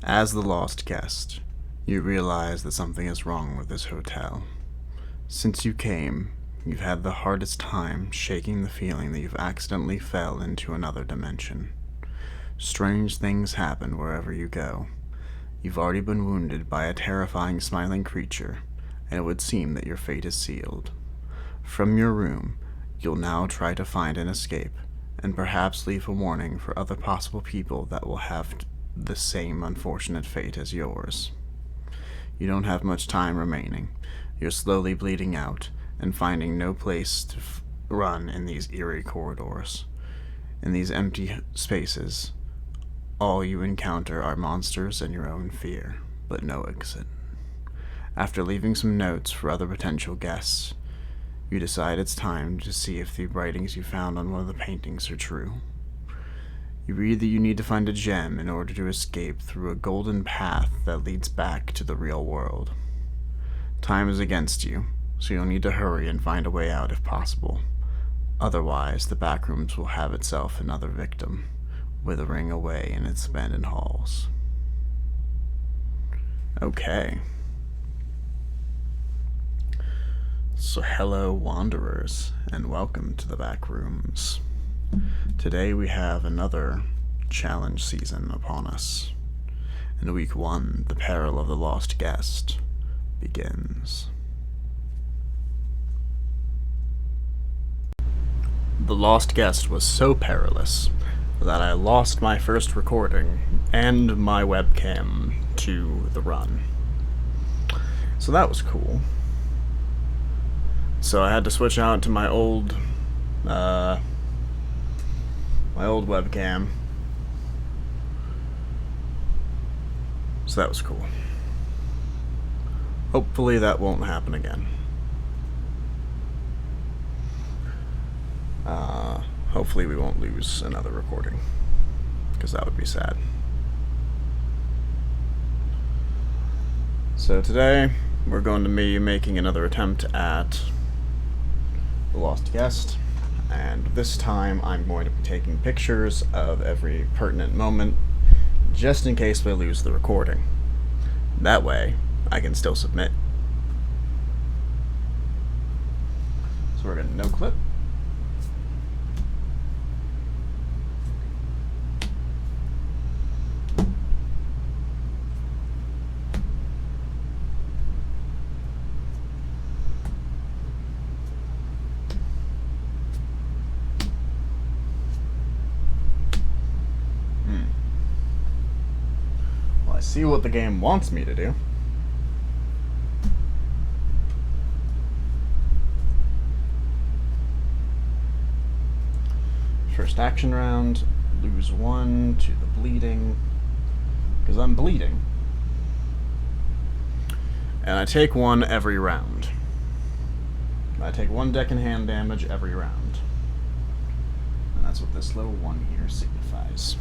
As the lost guest, you realize that something is wrong with this hotel. Since you came, you've had the hardest time shaking the feeling that you've accidentally fell into another dimension. Strange things happen wherever you go. You've already been wounded by a terrifying smiling creature, and it would seem that your fate is sealed. From your room, you'll now try to find an escape, and perhaps leave a warning for other possible people that will have the same unfortunate fate as yours. You don't have much time remaining. You're slowly bleeding out, and finding no place to run in these eerie corridors. In these empty spaces, all you encounter are monsters and your own fear, but no exit. After leaving some notes for other potential guests, you decide it's time to see if the writings you found on one of the paintings are true. You read that you need to find a gem in order to escape through a golden path that leads back to the real world. Time is against you, so you'll need to hurry and find a way out if possible. Otherwise, the Backrooms will have itself another victim, withering away in its abandoned halls. Okay. So hello, wanderers, and welcome to the Backrooms. Today we have another challenge season upon us. In week 1, the peril of the lost guest begins. The lost guest was so perilous that I lost my first recording and my webcam to the run. So that was cool. So I had to switch out to my old webcam. So that was cool. Hopefully that won't happen again. Hopefully we won't lose another recording, because that would be sad. So today we're going to be making another attempt at the lost guest, and this time I'm going to be taking pictures of every pertinent moment, just in case we lose the recording. That way I can still submit. So we're going to no clip. I see what the game wants me to do. First action round, lose 1 to the bleeding, because I'm bleeding. And I take 1 every round. I take 1 deck and hand damage every round. And that's what this little 1 here signifies.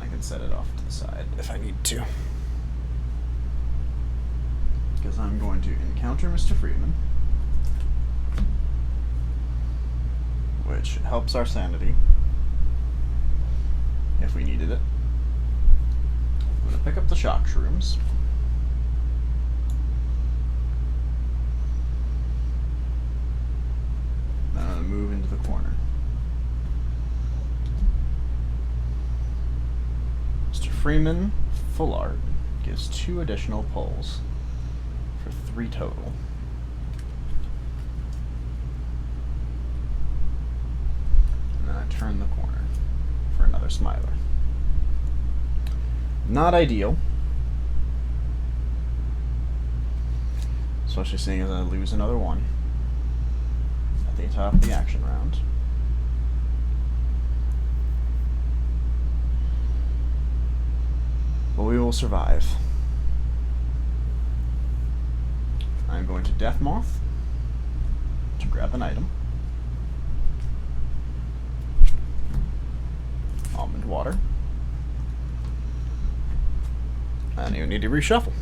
I can set it off to the side if I need to. Because I'm going to encounter Mr. Freeman, which helps our sanity if we needed it. I'm going to pick up the shock shrooms. Then I'm going to move into the corner. Freeman Full Art gives 2 additional pulls for 3 total. And then I turn the corner for another Smiler. Not ideal, especially seeing as I lose another 1 at the top of the action round. But we will survive. I'm going to Death Moth to grab an item. Almond Water. And you need to reshuffle.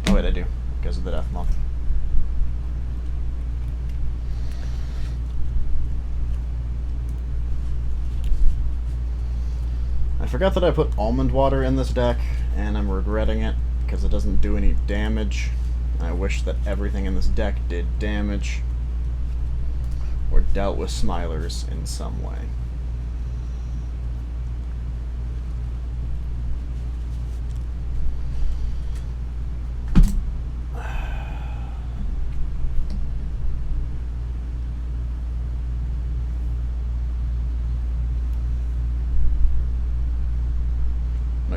Oh wait, I do, because of the Death Moth. I forgot that I put almond water in this deck, and I'm regretting it, because it doesn't do any damage. I wish that everything in this deck did damage, or dealt with Smilers in some way.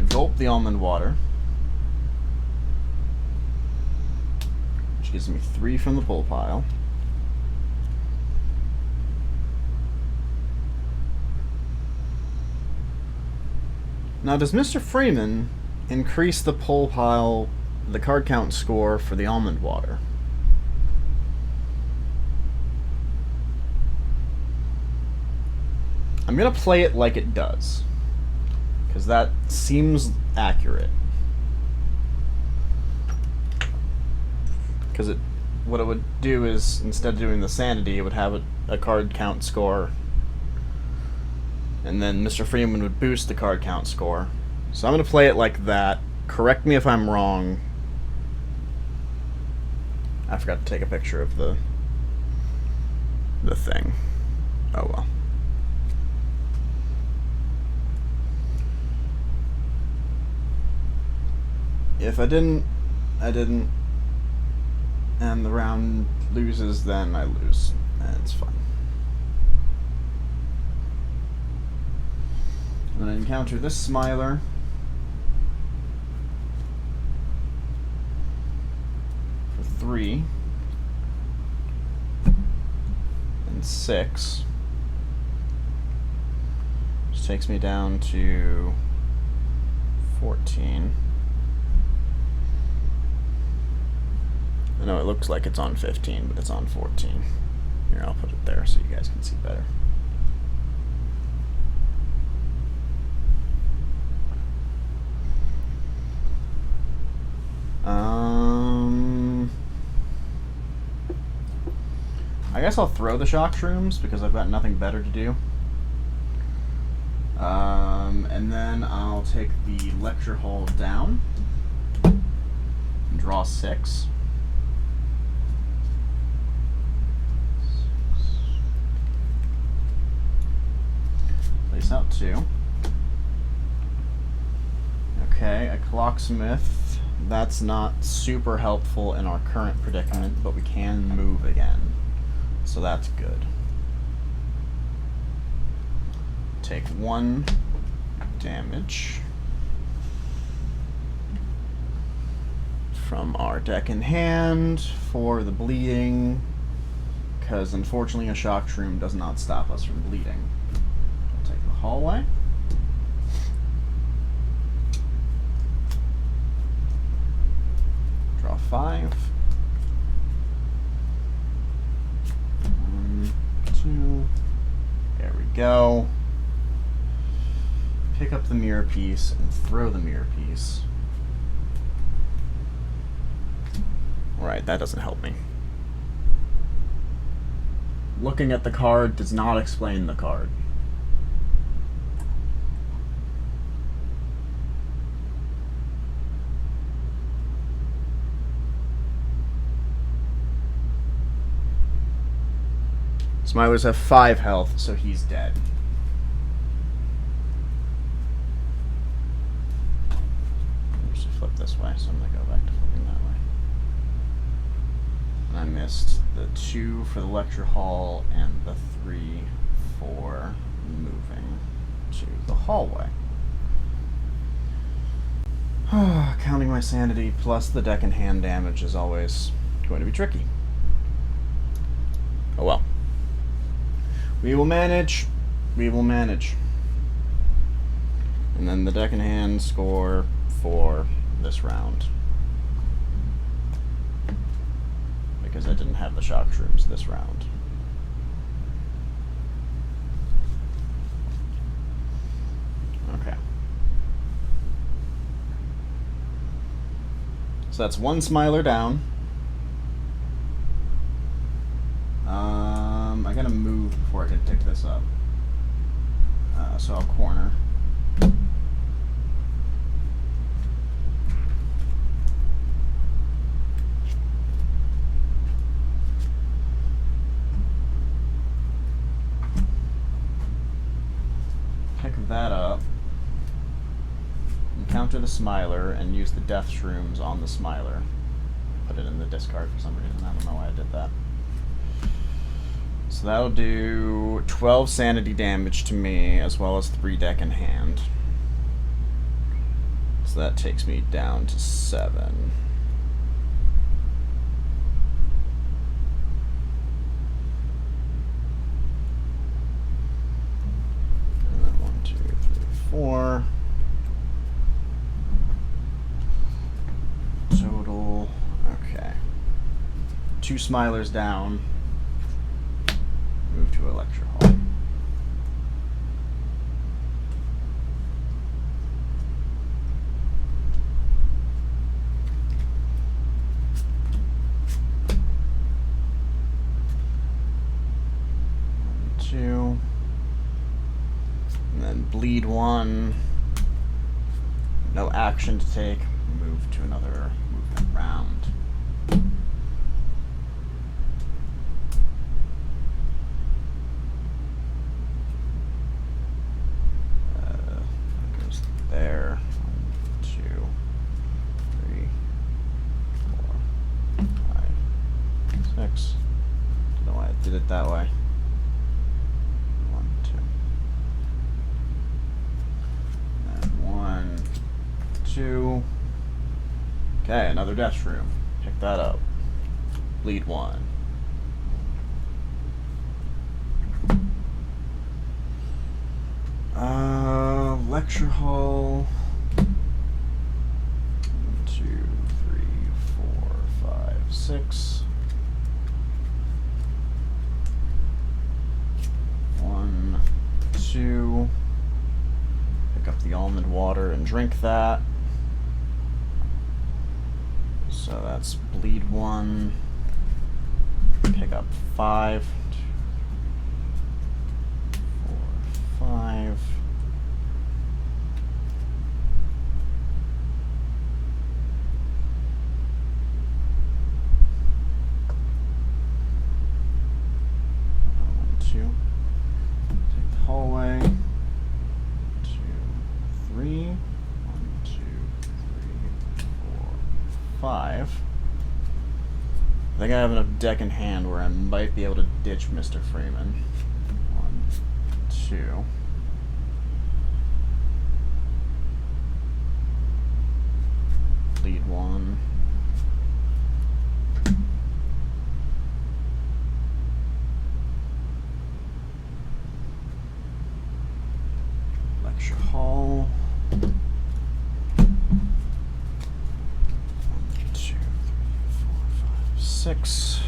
Gulp the almond water, which gives me 3 from the pull pile. Now, does Mr. Freeman increase the pull pile, the card count score for the almond water? I'm going to play it like it does, because that seems accurate. Because what it would do is, instead of doing the sanity, it would have a card count score, and then Mr. Freeman would boost the card count score. So I'm going to play it like that. Correct me if I'm wrong. I forgot to take a picture of the thing. Oh well. If I didn't, and the round loses, then I lose, and it's fine. And I encounter this Smiler. For 3. And 6. Which takes me down to 14. I know it looks like it's on 15, but it's on 14. Here, I'll put it there so you guys can see better. I guess I'll throw the shock shrooms because I've got nothing better to do. And then I'll take the lecture hall down and draw 6. Place out 2. Okay, a clocksmith. That's not super helpful in our current predicament, but we can move again. So that's good. Take 1 damage from our deck in hand for the bleeding, because unfortunately a shock shroom does not stop us from bleeding. I'll take the hallway. Draw 5. 1, 2. There we go. Pick up the mirror piece and throw the mirror piece. Alright, that doesn't help me. Looking at the card does not explain the card. Smilers have 5 health, so he's dead. I should flip this way, so I'm going to go back to flipping that way. And I missed the 2 for the lecture hall and the 3 for moving to the hallway. Counting my sanity plus the deck and hand damage is always going to be tricky. Oh well. We will manage. We will manage. And then the deck and hand score for this round. Because I didn't have the shock shrooms this round. Okay. So that's 1 Smiler down. I gotta move before I can pick this up. So I'll corner. pick that up, encounter the Smiler, and use the Death Shrooms on the Smiler. Put it in the discard for some reason. I don't know why I did that. So that'll do 12 sanity damage to me, as well as 3 deck in hand. So that takes me down to 7. And then 1, 2, 3, 4. Total. Okay. 2 Smilers down. Move to a lecture hall. Two, and then bleed 1. No action to take. Move to another movement round. That goes there. 1, 2, 3, 4, 5, 6. Don't know why I did it that way. 1, 2. And 1, 2. Okay, another Death Shroom. Pick that up. Bleed 1. Lecture hall. 1, 2, 3, 4, 5, 6. 1, 2. Pick up the almond water and drink that. So that's bleed 1. Pick up 5. 4, 5. Take the hallway. 2, 3. 1, 2, 3, 4, 5. I think I have enough deck in hand where I might be able to ditch Mr. Freeman. 1, 2. Bleed 1. Lecture hall. 1, 2, 3, 4, 5, 6.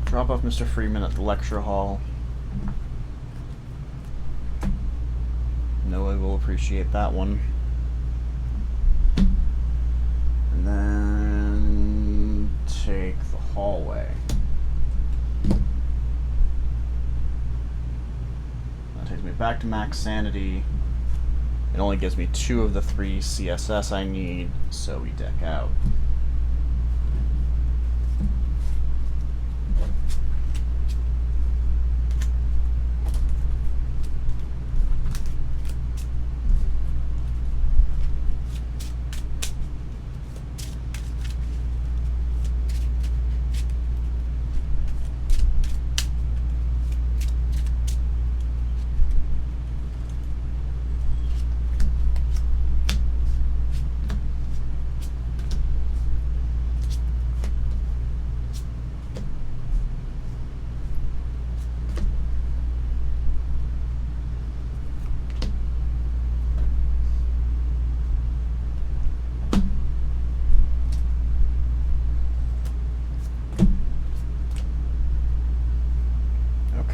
Drop off Mr. Freeman at the lecture hall. Noah will appreciate that one. And then take the hallway. That takes me back to max sanity. It only gives me 2 of the 3 CSS I need, so we deck out.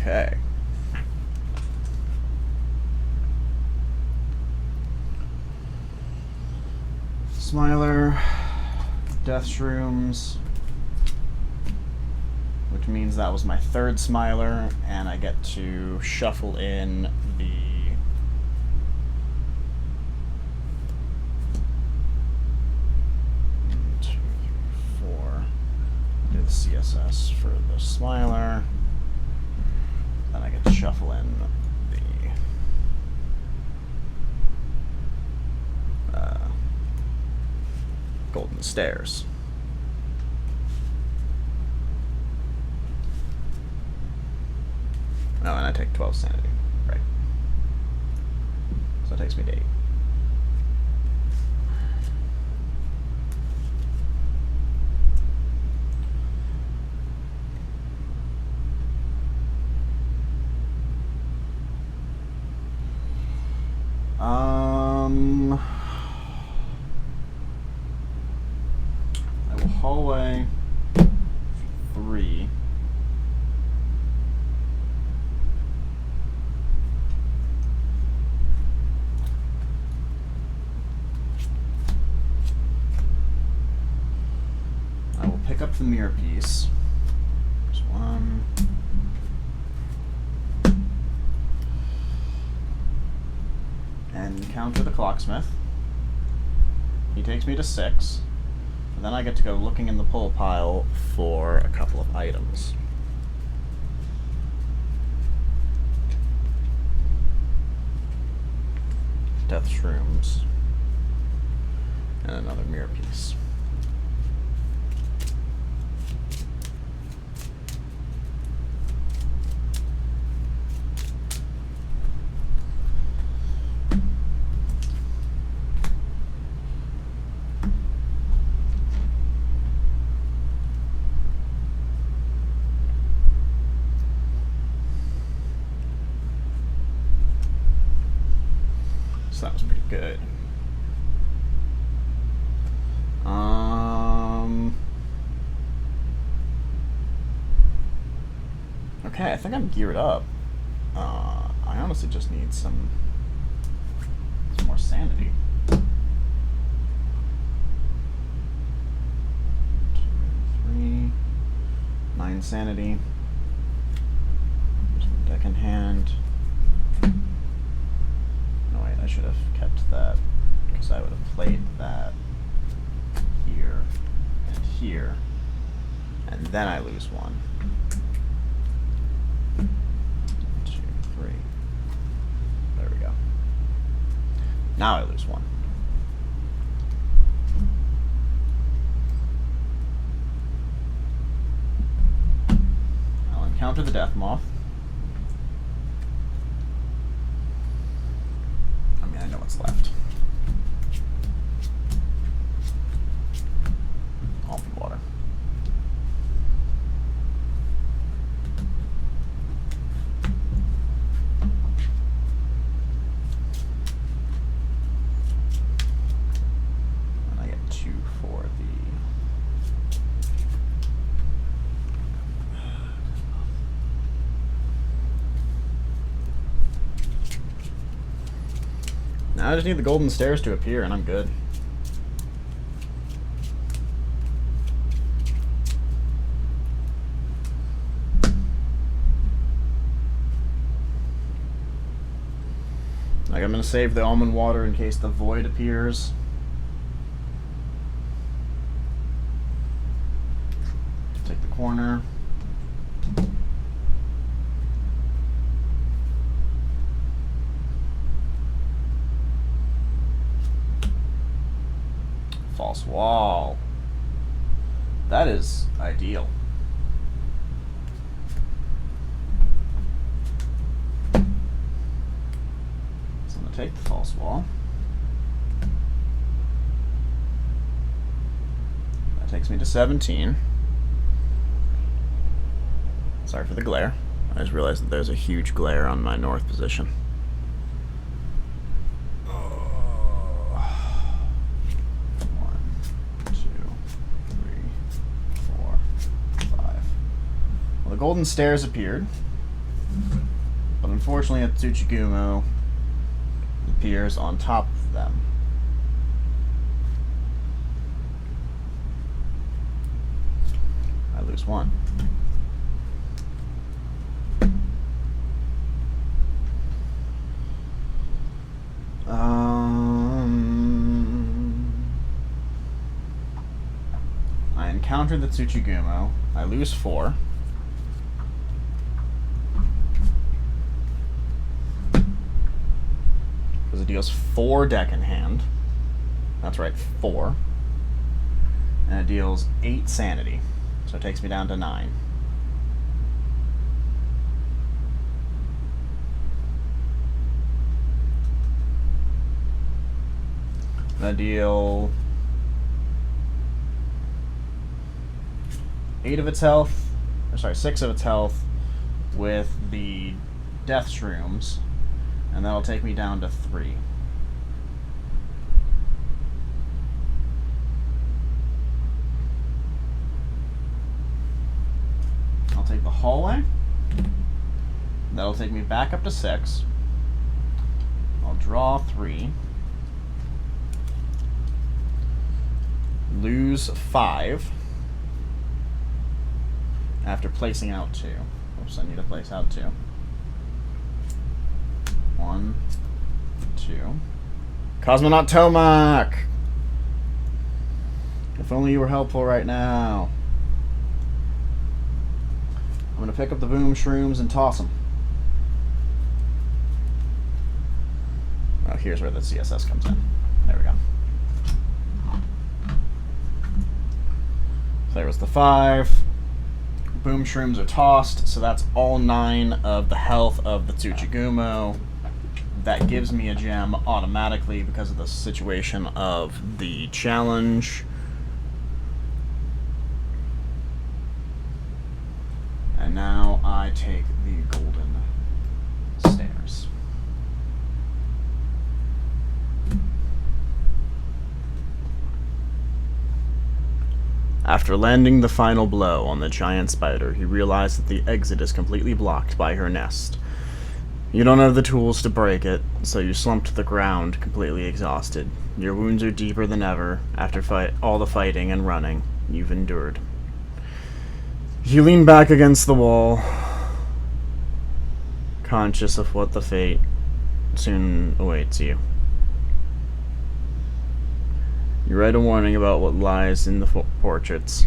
Okay. Smiler, Death Shrooms, which means that was my 3rd Smiler, and I get to shuffle in the CSS for the Smiler. Then I get to shuffle in the Golden Stairs. Oh, and I take 12 sanity. Right. So it takes me to 8. I will hallway 3. I will pick up the mirror piece. There's 1. And encounter the Clocksmith. He takes me to 6. And then I get to go looking in the pull pile for a couple of items. Death Shrooms. And another mirror piece. So that was pretty good. Okay, I think I'm geared up. I honestly just need some more sanity. 2, 3, 9 sanity. There's the deck in hand. No, wait, I should have kept that because I would have played that here and here, and then I lose 1. 2, 3. There we go. Now I lose 1. I'll encounter the Death Moth. I mean, I know what's left. Almond water. And I get 2 for the... Now I just need the Golden Stairs to appear and I'm good. Like, I'm gonna save the almond water in case the void appears. Take the corner. False wall. That is ideal. So I'm going to take the false wall. That takes me to 17. Sorry for the glare. I just realized that there's a huge glare on my north position. 1, 2, 3, 4, 5. Well, the Golden Stairs appeared, but unfortunately at Tsuchigumo appears on top of them. I lose 1. I encounter the Tsuchigumo. I lose 4. Because it deals 4 deck in hand. That's right, 4. And it deals 8 sanity. So it takes me down to 9. I deal 8 of its health, or sorry, 6 of its health with the death shrooms, and that'll take me down to 3. I'll take the hallway. That'll take me back up to 6. I'll draw 3. Lose 5 after placing out 2. Oops, I need to place out 2. 1, 2. Cosmonaut Tomac! If only you were helpful right now. I'm going to pick up the boom shrooms and toss them. Oh, here's where the CSS comes in. There we go. There was the 5. Boom shrooms are tossed, so that's all 9 of the health of the Tsuchigumo. That gives me a gem automatically because of the situation of the challenge. And now I take the golden stairs. After landing the final blow on the giant spider, he realized that the exit is completely blocked by her nest. You don't have the tools to break it, so you slump to the ground, completely exhausted. Your wounds are deeper than ever after all the fighting and running you've endured. You lean back against the wall, conscious of what the fate soon awaits you. You write a warning about what lies in the portraits,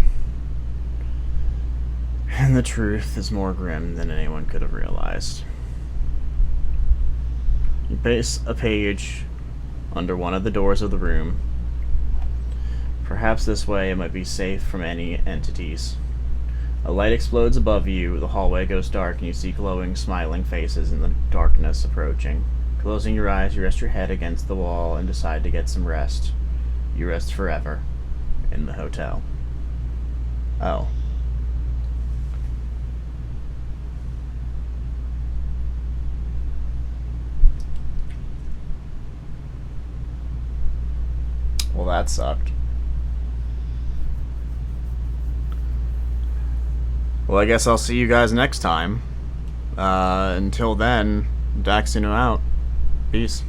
and the truth is more grim than anyone could have realized. You place a page under one of the doors of the room. Perhaps this way it might be safe from any entities. A light explodes above you, the hallway goes dark, and you see glowing, smiling faces in the darkness approaching. Closing your eyes, you rest your head against the wall and decide to get some rest. You rest forever in the hotel. Oh. Well, that sucked. Well, I guess I'll see you guys next time. Until then, Daxinu out. Peace.